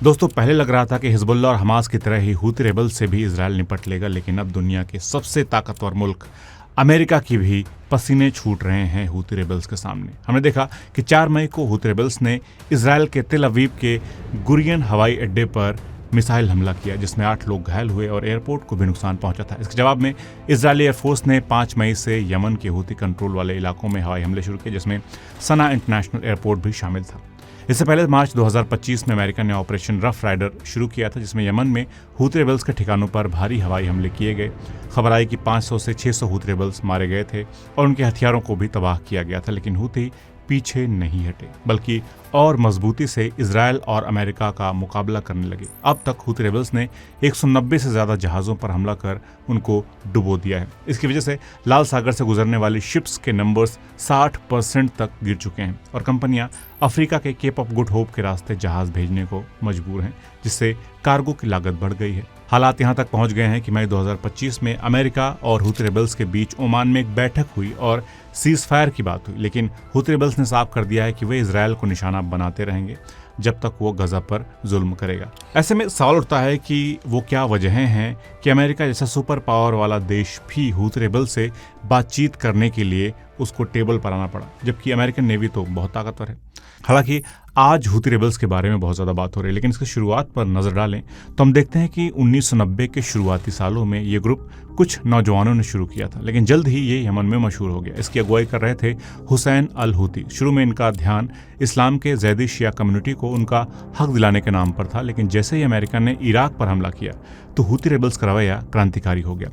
दोस्तों, पहले लग रहा था कि हिजबुल्लाह और हमास की तरह ही हूती रेबल से भी इजराइल निपट लेगा, लेकिन अब दुनिया के सबसे ताकतवर मुल्क अमेरिका की भी पसीने छूट रहे हैं हूती रेबल्स के सामने। हमने देखा कि 4 मई को हूती रेबल्स ने इजराइल के तेल अवीव के गुरियन हवाई अड्डे पर मिसाइल हमला किया, जिसमें 8 लोग घायल हुए और एयरपोर्ट को भी नुकसान पहुंचा था। इसके जवाब में इजरायली एयरफोर्स ने 5 मई से यमन के हूती कंट्रोल वाले इलाकों में हवाई हमले शुरू किए, जिसमें सना इंटरनेशनल एयरपोर्ट भी शामिल था। इससे पहले मार्च 2025 में अमेरिका ने ऑपरेशन रफ राइडर शुरू किया था, जिसमें यमन में हूती रेबल्स के ठिकानों पर भारी हवाई हमले किए गए। खबर आई कि 500 से 600 हूती रेबल्स मारे गए थे और उनके हथियारों को भी तबाह किया गया था, लेकिन हूती पीछे नहीं हटे, बल्कि और मजबूती से इजराइल और अमेरिका का मुकाबला करने लगे। अब तक हूती रेबल्स ने 190 से ज्यादा जहाज़ों पर हमला कर उनको डुबो दिया है। इसकी वजह से लाल सागर से गुजरने वाली शिप्स के नंबर्स 60% तक गिर चुके हैं और कंपनियां अफ्रीका के केप ऑफ गुड होप के रास्ते जहाज भेजने को मजबूर हैं, जिससे कार्गो की लागत बढ़ गई है। हालात यहां तक पहुंच गए हैं कि मई 2025 में अमेरिका और हूती रेबल्स के बीच ओमान में एक बैठक हुई और सीज फायर की बात हुई, लेकिन हूती रेबल्स ने साफ कर दिया है कि वे इजराइल को निशाना बनाते रहेंगे जब तक वो गजा पर जुल्म करेगा। ऐसे में सवाल उठता है कि वो क्या वजहें हैं कि अमेरिका जैसा सुपर पावर वाला देश भी हूती रेबल से बातचीत करने के लिए उसको टेबल पर आना पड़ा, जबकि अमेरिकन नेवी तो बहुत ताकतवर है। हालांकि आज हूती रेबल्स के बारे में बहुत ज़्यादा बात हो रही है, लेकिन इसकी शुरुआत पर नज़र डालें तो हम देखते हैं कि 1990 के शुरुआती सालों में ये ग्रुप कुछ नौजवानों ने शुरू किया था, लेकिन जल्द ही ये यमन में मशहूर हो गया। इसकी अगुवाई कर रहे थे हुसैन अल हूती। शुरू में इनका ध्यान इस्लाम के जैदी शिया कम्युनिटी को उनका हक दिलाने के नाम पर था, लेकिन जैसे ही अमेरिका ने इराक पर हमला किया तो हूती रेबल्स का रवैया क्रांतिकारी हो गया।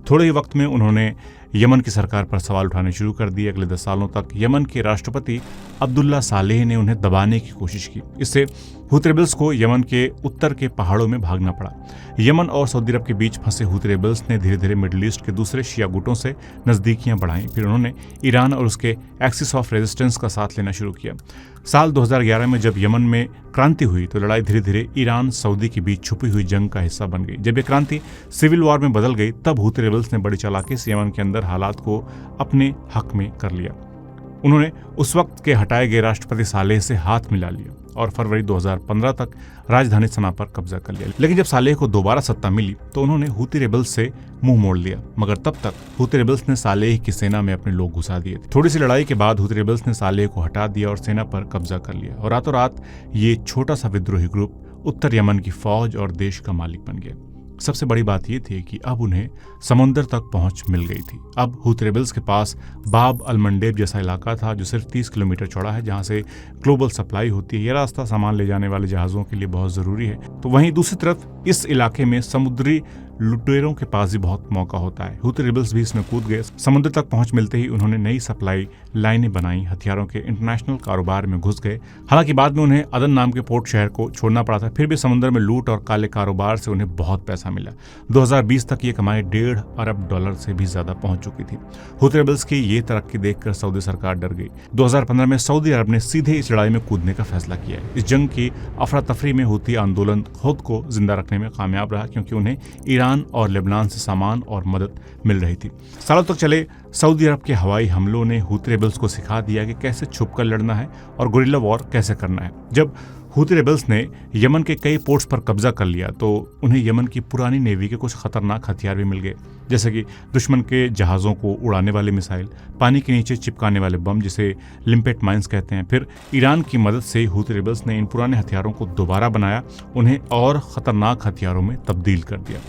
थोड़े ही वक्त में उन्होंने यमन की सरकार पर सवाल उठाने शुरू कर दिए। अगले 10 सालों तक यमन के राष्ट्रपति अब्दुल्ला सालेह ने उन्हें दबाने की कोशिश की। इससे हूती रेबल्स को यमन के उत्तर के पहाड़ों में भागना पड़ा। यमन और सऊदी अरब के बीच फंसे हूती रेबल्स ने धीरे धीरे मिडिल ईस्ट के दूसरे शिया गुटों से नज़दीकियां बढ़ाईं। फिर उन्होंने ईरान और उसके एक्सिस ऑफ रेजिस्टेंस का साथ लेना शुरू किया। साल 2011 में जब यमन में क्रांति हुई तो लड़ाई धीरे धीरे ईरान सऊदी के बीच छुपी हुई जंग का हिस्सा बन गई। जब ये क्रांति सिविल वॉर में बदल गई तब हूती रेबल्स ने बड़ी चालाकी से यमन के अंदर हालात को अपने हक में कर लिया। उन्होंने उस वक्त के हटाए गए राष्ट्रपति सालेह से हाथ मिला लिया और फरवरी 2015 तक राजधानी सना पर कब्जा कर लिया। लेकिन जब सालेह को दोबारा सत्ता मिली तो उन्होंने हूती रेबल्स से मुंह मोड़ लिया, मगर तब तक हूती रेबल्स ने सालेह की सेना में अपने लोग घुसा दिए थे। थोड़ी सी लड़ाई के बाद हूती रेबल्स ने सालेह को हटा दिया और सेना पर कब्जा कर लिया और रातों रात ये छोटा सा विद्रोही ग्रुप उत्तर यमन की फौज और देश का मालिक बन गया। सबसे बड़ी बात यह थी कि अब उन्हें समुद्र तक पहुंच मिल गई थी। अब हूती रेबल्स के पास बाब अल मंडेब जैसा इलाका था जो सिर्फ 30 किलोमीटर चौड़ा है, जहां से ग्लोबल सप्लाई होती है। यह रास्ता सामान ले जाने वाले जहाज़ों के लिए बहुत ज़रूरी है। तो वहीं दूसरी तरफ इस इलाके में समुद्री लुटेरों के पास भी बहुत मौका होता है। हूती रेबल्स भी इसमें कूद गए। समुद्र तक पहुंच मिलते ही उन्होंने नई सप्लाई लाइनें बनाई, हथियारों के इंटरनेशनल कारोबार में घुस गए। हालांकि बाद में उन्हें अदन नाम के पोर्ट शहर को छोड़ना पड़ा था, फिर भी समुद्र में लूट और काले कारोबार से उन्हें बहुत पैसा मिला। 2020 तक ये कमाई $1.5 अरब से भी ज्यादा पहुंच चुकी थी। हूती रेबल्स की ये तरक्की देखकर सऊदी सरकार डर गई। 2015 में सऊदी अरब ने सीधे इस लड़ाई में कूदने का फैसला किया है। इस जंग की अफरा तफरी में हूती आंदोलन खुद को जिंदा रखने में कामयाब रहा, क्योंकि उन्हें ईरान और लेबनान से सामान और मदद मिल रही थी। सालों तक चले सऊदी अरब के हवाई हमलों ने हूती रेबल्स को सिखा दिया कि कैसे छुपकर लड़ना है और गुरिल्ला वॉर कैसे करना है। जब हूती रेबल्स ने यमन के कई पोर्ट्स पर कब्जा कर लिया तो उन्हें यमन की पुरानी नेवी के कुछ खतरनाक हथियार भी मिल गए, जैसे कि दुश्मन के जहाज़ों को उड़ाने वाले मिसाइल, पानी के नीचे चिपकाने वाले बम जिसे लिम्पेट माइंस कहते हैं। फिर ईरान की मदद से हूती रेबल्स ने इन पुराने हथियारों को दोबारा बनाया, उन्हें और खतरनाक हथियारों में तब्दील कर दिया।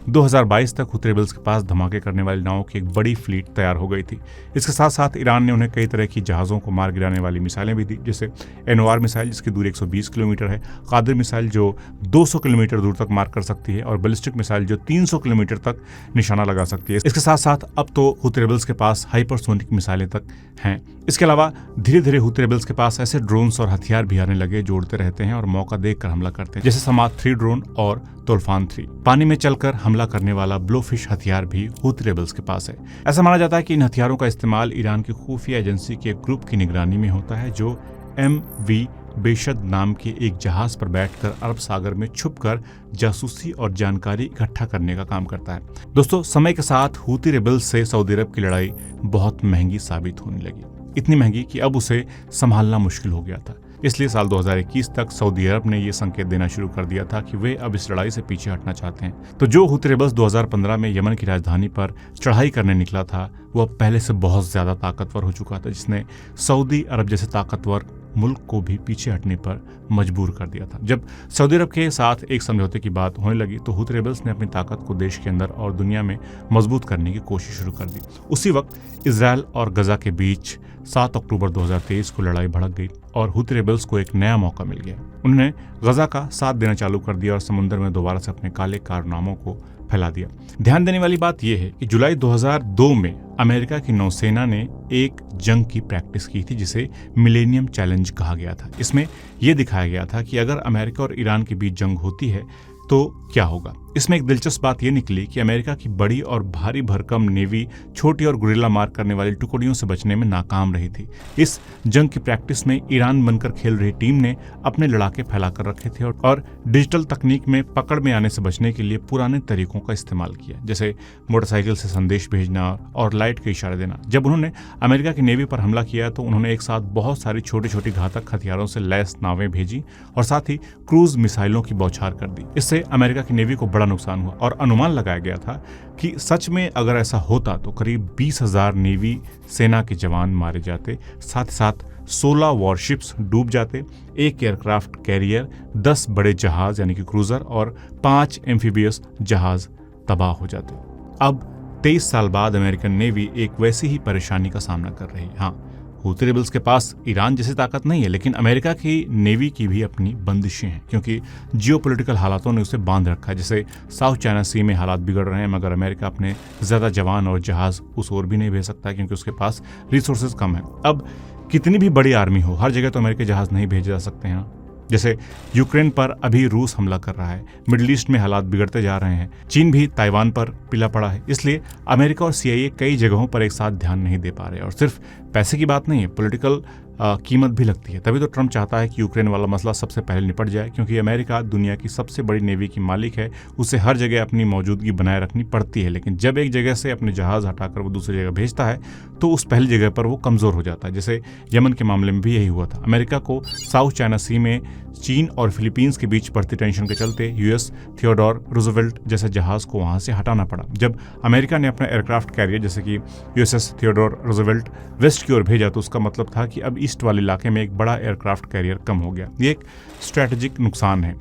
2022 तक हूती रेबल्स के पास धमाके करने वाली नावों की एक बड़ी फ्लीट तैयार हो गई थी। इसके साथ साथ ईरान ने उन्हें कई तरह की जहाज़ों को मार गिराने वाली मिसाइलें भी दी, जैसे एनओआर मिसाइल जिसकी दूरी 120 किलोमीटर है, कादिर मिसाइल जो 200 किलोमीटर दूर तक मार कर सकती है और बैलिस्टिक मिसाइल जो 300 किलोमीटर तक निशाना लगा सकती है। इसके साथ साथ अब तो हूती रेबल्स के पास हाइपरसोनिक मिसाइलें तक हैं। इसके अलावा धीरे धीरे हूती रेबल्स के पास ऐसे ड्रोन्स और हथियार भी आने लगे जो उड़ते रहते हैं और मौका देखकर हमला करते हैं, जैसे समात 3 ड्रोन और तोल्फान 3। पानी में चलकर हमला करने वाला ब्लोफिश हथियार भी हूती रेबल्स के पास है। ऐसा माना जाता है कि इन हथियारों का इस्तेमाल ईरान की खुफिया एजेंसी के एक ग्रुप की निगरानी में होता है जो MV बेशद नाम के एक जहाज पर बैठकर अरब सागर में छुपकर जासूसी और जानकारी इकट्ठा करने का काम करता है। दोस्तों, समय के साथ हूती रेबल्स से सऊदी अरब की लड़ाई बहुत महंगी साबित होने लगी, इतनी महंगी कि अब उसे संभालना मुश्किल हो गया था। इसलिए साल 2021 तक सऊदी अरब ने ये संकेत देना शुरू कर दिया था कि वे अब इस लड़ाई से पीछे हटना चाहते हैं। तो जो हुती रेबल्स 2015 में यमन की राजधानी पर चढ़ाई करने निकला था वो अब पहले से बहुत ज्यादा ताकतवर हो चुका था, जिसने सऊदी अरब जैसे ताकतवर मुल्क को भी पीछे हटने पर मजबूर कर दिया था। जब सऊदी अरब के साथ एक समझौते की बात होने लगी तो हुती रेबल्स ने अपनी ताकत को देश के अंदर और दुनिया में मजबूत करने की कोशिश शुरू कर दी। उसी वक्त इजरायल और गजा के बीच 7 अक्टूबर 2023 को लड़ाई भड़क गई और हुती रेबल्स को एक नया मौका मिल गया। उन्होंने गजा का साथ देना चालू कर दिया और समुद्र में दोबारा से अपने काले कारनामों को फैला दिया। ध्यान देने वाली बात यह है कि जुलाई 2002 में अमेरिका की नौसेना ने एक जंग की प्रैक्टिस की थी जिसे मिलेनियम चैलेंज कहा गया था। इसमें यह दिखाया गया था कि अगर अमेरिका और ईरान के बीच जंग होती है तो क्या होगा। इसमें एक दिलचस्प बात यह निकली कि अमेरिका की बड़ी और भारी भरकम नेवी छोटी और गुरिल्ला मार करने वाली टुकड़ियों से बचने में नाकाम रही थी। इस जंग की प्रैक्टिस में ईरान बनकर खेल रही टीम ने अपने लड़ाके फैलाकर रखे थे और डिजिटल तकनीक में पकड़ में आने से बचने के लिए पुराने तरीकों का इस्तेमाल किया, जैसे मोटरसाइकिल से संदेश भेजना और लाइट के इशारे देना। जब उन्होंने अमेरिका की नेवी पर हमला किया तो उन्होंने एक साथ बहुत सारी छोटी छोटी घातक हथियारों से लैस नावें भेजी और साथ ही क्रूज मिसाइलों की बौछार कर दी। इससे अमेरिका की नेवी को बड़ा नुकसान हुआ और अनुमान लगाया गया था कि सच में अगर ऐसा होता तो करीब 20,000 नेवी सेना के जवान मारे जाते, साथ ही साथ 16 वॉरशिप्स डूब जाते, 1 एयरक्राफ्ट कैरियर, 10 बड़े जहाज यानी कि क्रूजर और 5 एम्फीबियस जहाज तबाह हो जाते। अब 23 साल बाद अमेरिकन नेवी एक वैसी ही परेशानी का सामना कर रही है। हाँ, हुती रेबल्स के पास ईरान जैसी ताकत नहीं है, लेकिन अमेरिका की नेवी की भी अपनी बंदिशें हैं क्योंकि जियोपॉलिटिकल हालातों ने उसे बांध रखा है। जैसे साउथ चाइना सी में हालात बिगड़ रहे हैं, मगर अमेरिका अपने ज़्यादा जवान और जहाज उस ओर भी नहीं भेज सकता क्योंकि उसके पास रिसोर्सेज कम है। अब कितनी भी बड़ी आर्मी हो, हर जगह तो अमेरिकी जहाज नहीं भेजे जा सकते हैं। जैसे यूक्रेन पर अभी रूस हमला कर रहा है, मिडिल ईस्ट में हालात बिगड़ते जा रहे हैं, चीन भी ताइवान पर पिला पड़ा है। इसलिए अमेरिका और CIA कई जगहों पर एक साथ ध्यान नहीं दे पा रहे। और सिर्फ पैसे की बात नहीं है, पॉलिटिकल कीमत भी लगती है। तभी तो ट्रंप चाहता है कि यूक्रेन वाला मसला सबसे पहले निपट जाए, क्योंकि अमेरिका दुनिया की सबसे बड़ी नेवी की मालिक है, उसे हर जगह अपनी मौजूदगी बनाए रखनी पड़ती है। लेकिन जब एक जगह से अपने जहाज हटाकर वो दूसरी जगह भेजता है तो उस पहली जगह पर वो कमज़ोर हो जाता है। जैसे यमन के मामले में भी यही हुआ था। अमेरिका को साउथ चाइना सी में चीन और फिलीपींस के बीच बढ़ती टेंशन के चलते US थियोडोर रूजवेल्ट जैसे जहाज को वहां से हटाना पड़ा। जब अमेरिका ने अपना एयरक्राफ्ट कैरियर जैसे कि USS थियोडोर रूजवेल्ट वेस्ट की ओर भेजा तो उसका मतलब था कि अब ईस्ट वाले इलाके में एक बड़ा एयरक्राफ्ट कैरियर कम हो गया। ये एक स्ट्रैटेजिक नुकसान है।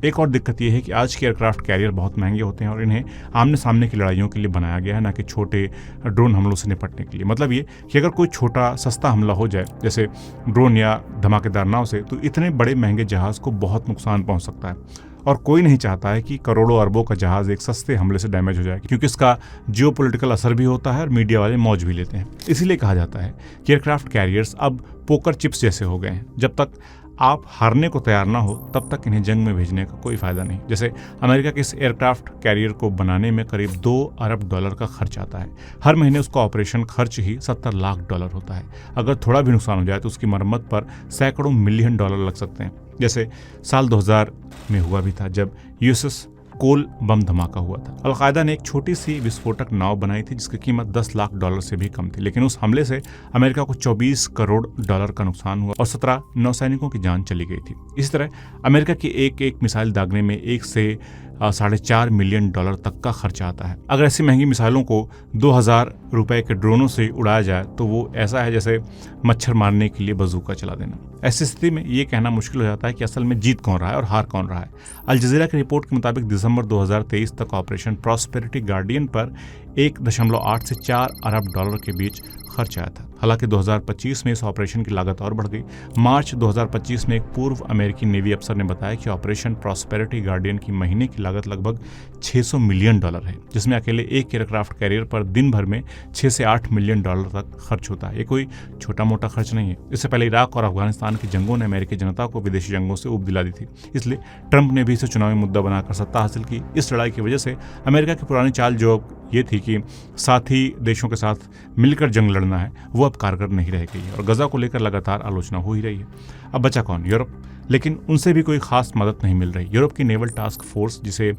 एक और दिक्कत यह है कि आज के एयरक्राफ्ट कैरियर बहुत महंगे होते हैं और इन्हें आमने सामने की लड़ाइयों के लिए बनाया गया है, ना कि छोटे ड्रोन हमलों से निपटने के लिए। मतलब ये कि अगर कोई छोटा सस्ता हमला हो जाए जैसे ड्रोन या धमाकेदार नाव से, तो इतने बड़े महंगे जहाज को बहुत नुकसान पहुंच सकता है। और कोई नहीं चाहता है कि करोड़ों अरबों का जहाज एक सस्ते हमले से डैमेज हो जाए, क्योंकि इसका जियोपॉलिटिकल असर भी होता है और मीडिया वाले मौज भी लेते हैं। इसीलिए कहा जाता है कि एयरक्राफ्ट कैरियर्स अब पोकर चिप्स जैसे हो गए हैं। जब तक आप हारने को तैयार ना हो तब तक इन्हें जंग में भेजने का कोई फायदा नहीं। जैसे अमेरिका के इस एयरक्राफ्ट कैरियर को बनाने में करीब $2 अरब का खर्च आता है। हर महीने उसका ऑपरेशन खर्च ही $70 लाख होता है। अगर थोड़ा भी नुकसान हो जाए तो उसकी मरम्मत पर सैकड़ों मिलियन डॉलर लग सकते हैं। जैसे साल 2000 में हुआ भी था जब USS कोल बम धमाका हुआ था। अलकायदा ने एक छोटी सी विस्फोटक नाव बनाई थी जिसकी कीमत $10 लाख से भी कम थी, लेकिन उस हमले से अमेरिका को $24 करोड़ का नुकसान हुआ और 17 नौसैनिकों की जान चली गई थी। इसी तरह अमेरिका की एक मिसाइल दागने में $1 से $4.5 मिलियन तक का खर्चा आता है। अगर ऐसी महंगी मिसाइलों को 2000 रुपए के ड्रोनों से उड़ाया जाए तो वो ऐसा है जैसे मच्छर मारने के लिए बंदूका चला देना। ऐसी स्थिति में ये कहना मुश्किल हो जाता है कि असल में जीत कौन रहा है और हार कौन रहा है। अल जज़ीरा की रिपोर्ट के मुताबिक दिसंबर 2023 तक ऑपरेशन प्रॉस्पेरिटी गार्डियन पर 1.8 से $4 अरब के बीच खर्च आया था। हालांकि 2025 में इस ऑपरेशन की लागत और बढ़ गई। मार्च 2025 में एक पूर्व अमेरिकी नेवी अफसर ने बताया कि ऑपरेशन प्रॉस्पेरिटी गार्डियन की महीने की लागत लगभग $600 मिलियन है, जिसमें अकेले एक एयरक्राफ्ट कैरियर पर दिन भर में $6 से $8 मिलियन तक खर्च होता है। ये कोई छोटा मोटा खर्च नहीं है। इससे पहले इराक और अफगानिस्तान की जंगों ने अमेरिकी जनता को विदेशी जंगों से ऊब दिला दी थी, इसलिए ट्रंप ने भी इसे चुनावी मुद्दा बनाकर सत्ता हासिल की। इस लड़ाई की वजह से अमेरिका की पुरानी चाल जो ये थी कि साथी देशों के साथ मिलकर जंग लड़ना है, वो अब कारगर नहीं रह गई है और गजा को लेकर लगातार आलोचना हो ही रही है। अब बचा कौन? यूरोप। लेकिन उनसे भी कोई खास मदद नहीं मिल रही। यूरोप की नेवल टास्क फोर्स, जिसे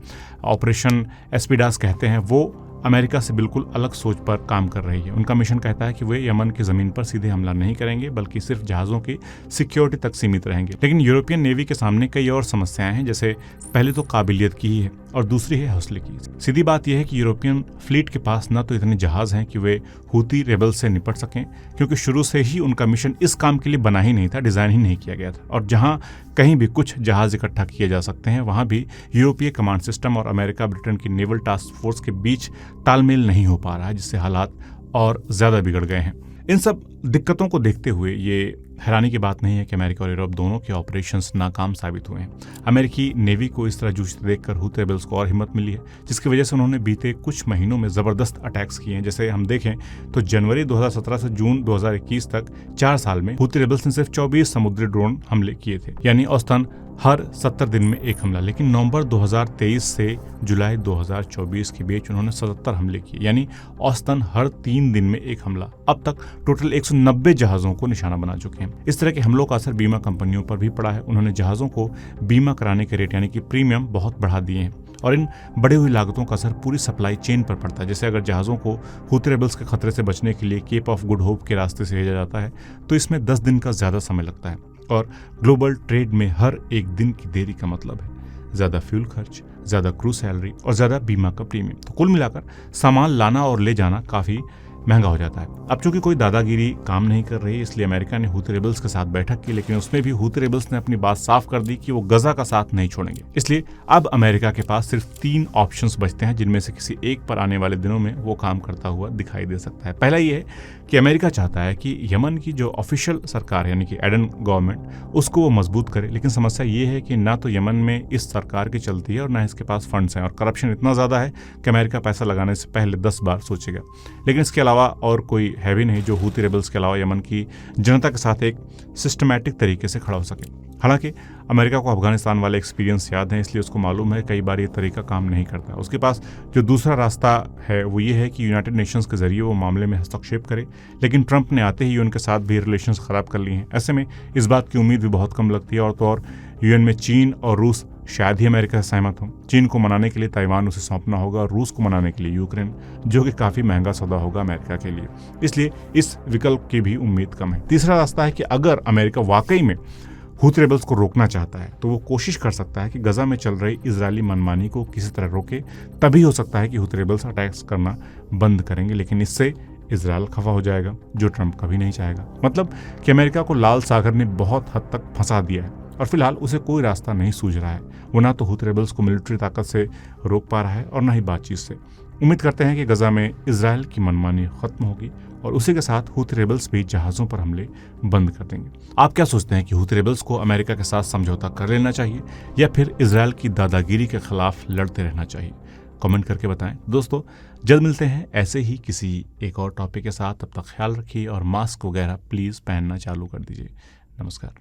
ऑपरेशन एस्पिडास कहते हैं, वो अमेरिका से बिल्कुल अलग सोच पर काम कर रही है। उनका मिशन कहता है कि वे यमन की ज़मीन पर सीधे हमला नहीं करेंगे, बल्कि सिर्फ जहाज़ों की सिक्योरिटी तक सीमित रहेंगे। लेकिन यूरोपियन नेवी के सामने कई और समस्याएं हैं, जैसे पहले तो काबिलियत की ही है और दूसरी है हौसले की। सीधी बात यह है कि यूरोपियन फ्लीट के पास न तो इतने जहाज़ हैं कि वे हूती रेबल्स से निपट सकें, क्योंकि शुरू से ही उनका मिशन इस काम के लिए बना ही नहीं था, डिज़ाइन ही नहीं किया गया था। और जहां कहीं भी कुछ जहाज़ इकट्ठा किए जा सकते हैं, वहां भी यूरोपीय कमांड सिस्टम और अमेरिका ब्रिटेन की नेवल टास्क फोर्स के बीच तालमेल नहीं हो पा रहा है, जिससे हालात और ज़्यादा बिगड़ गए हैं। इन सब दिक्कतों को देखते हुए ये हैरानी की बात नहीं है कि अमेरिका और यूरोप दोनों के ऑपरेशंस नाकाम साबित हुए हैं। अमेरिकी नेवी को इस तरह जूझते देखकर हूती रेबल्स को और हिम्मत मिली है, जिसकी वजह से उन्होंने बीते कुछ महीनों में ज़बरदस्त अटैक्स किए हैं। जैसे हम देखें तो जनवरी 2017 से जून 2021 तक 4 साल में हूती रेबल्स ने सिर्फ 24 समुद्री ड्रोन हमले किए थे, यानी औसतन हर 70 दिन में एक हमला। लेकिन नवंबर 2023 से जुलाई 2024 के बीच उन्होंने 77 हमले किए, यानी औसतन हर 3 दिन में एक हमला। अब तक टोटल 190 जहाज़ों को निशाना बना चुके हैं। इस तरह के हमलों का असर बीमा कंपनियों पर भी पड़ा है। उन्होंने जहाज़ों को बीमा कराने के रेट यानी कि प्रीमियम बहुत बढ़ा दिए हैं, और इन बढ़ी हुई लागतों का असर पूरी सप्लाई चेन पर पड़ता है। जैसे अगर जहाज़ों को हूती रेबल्स के खतरे से बचने के लिए केप ऑफ गुड होप के रास्ते से भेजा जाता है, तो इसमें 10 दिन का ज़्यादा समय लगता है, और ग्लोबल ट्रेड में हर एक दिन की देरी का मतलब है ज़्यादा फ्यूल खर्च, ज़्यादा क्रू सैलरी और ज़्यादा बीमा का प्रीमियम। तो कुल मिलाकर सामान लाना और ले जाना काफ़ी महंगा हो जाता है। अब चूंकि कोई दादागिरी काम नहीं कर रही, इसलिए अमेरिका ने हूती रेबल्स के साथ बैठक की, लेकिन उसमें भी हूती रेबल्स ने अपनी बात साफ कर दी कि वो गजा का साथ नहीं छोड़ेंगे। इसलिए अब अमेरिका के पास सिर्फ 3 ऑप्शंस बचते हैं, जिनमें से किसी एक पर आने वाले दिनों में वो काम करता हुआ दिखाई दे सकता है। पहला ये है कि अमेरिका चाहता है कि यमन की जो ऑफिशियल सरकार यानी कि एडन गवर्नमेंट, उसको वो मजबूत करे। लेकिन समस्या ये है कि ना तो यमन में इस सरकार की चलती है और ना इसके पास फंड्स हैं, और करप्शन इतना ज़्यादा है कि अमेरिका पैसा लगाने से पहले 10 बार सोचेगा। लेकिन इसके अलावा और कोई है भी नहीं जो हूती रेबल्स के अलावा यमन की जनता के साथ एक सिस्टमैटिक तरीके से खड़ा हो सके। हालांकि अमेरिका को अफगानिस्तान वाले एक्सपीरियंस याद है, इसलिए उसको मालूम है कई बार ये तरीका काम नहीं करता। उसके पास जो दूसरा रास्ता है वो ये है कि यूनाइटेड नेशंस के जरिए वो मामले में हस्तक्षेप करे, लेकिन ट्रंप ने आते ही उनके साथ भी रिलेशंस खराब कर लिए हैं। ऐसे में इस बात की उम्मीद भी बहुत कम लगती है। और तो और यूएन में चीन और रूस शायद ही अमेरिका से सहमत हों। चीन को मनाने के लिए ताइवान उसे सौंपना होगा, और रूस को मनाने के लिए यूक्रेन, जो कि काफ़ी महंगा सौदा होगा अमेरिका के लिए। इसलिए इस विकल्प की भी उम्मीद कम है। तीसरा रास्ता है कि अगर अमेरिका वाकई में हूती रेबल्स को रोकना चाहता है, तो वो कोशिश कर सकता है कि गजा में चल रही इजरायली मनमानी को किसी तरह रोके। तभी हो सकता है कि हूती रेबल्स अटैक्स करना बंद करेंगे, लेकिन इससे इजरायल खफा हो जाएगा, जो ट्रंप कभी नहीं चाहेगा। मतलब कि अमेरिका को लाल सागर ने बहुत हद तक फंसा दिया है, और फिलहाल उसे कोई रास्ता नहीं सूझ रहा है। वो ना तो हूती रेबल्स को मिलिट्री ताकत से रोक पा रहा है और ना ही बातचीत से। उम्मीद करते हैं कि गजा में इजरायल की मनमानी खत्म होगी, और उसी के साथ हूती रेबल्स भी जहाज़ों पर हमले बंद कर देंगे। आप क्या सोचते हैं कि हूती रेबल्स को अमेरिका के साथ समझौता कर लेना चाहिए, या फिर इजरायल की दादागिरी के खिलाफ लड़ते रहना चाहिए? कमेंट करके बताएं। दोस्तों, जल्द मिलते हैं ऐसे ही किसी एक और टॉपिक के साथ। तब तक ख्याल रखिए, और मास्क वगैरह प्लीज़ पहनना चालू कर दीजिए। नमस्कार।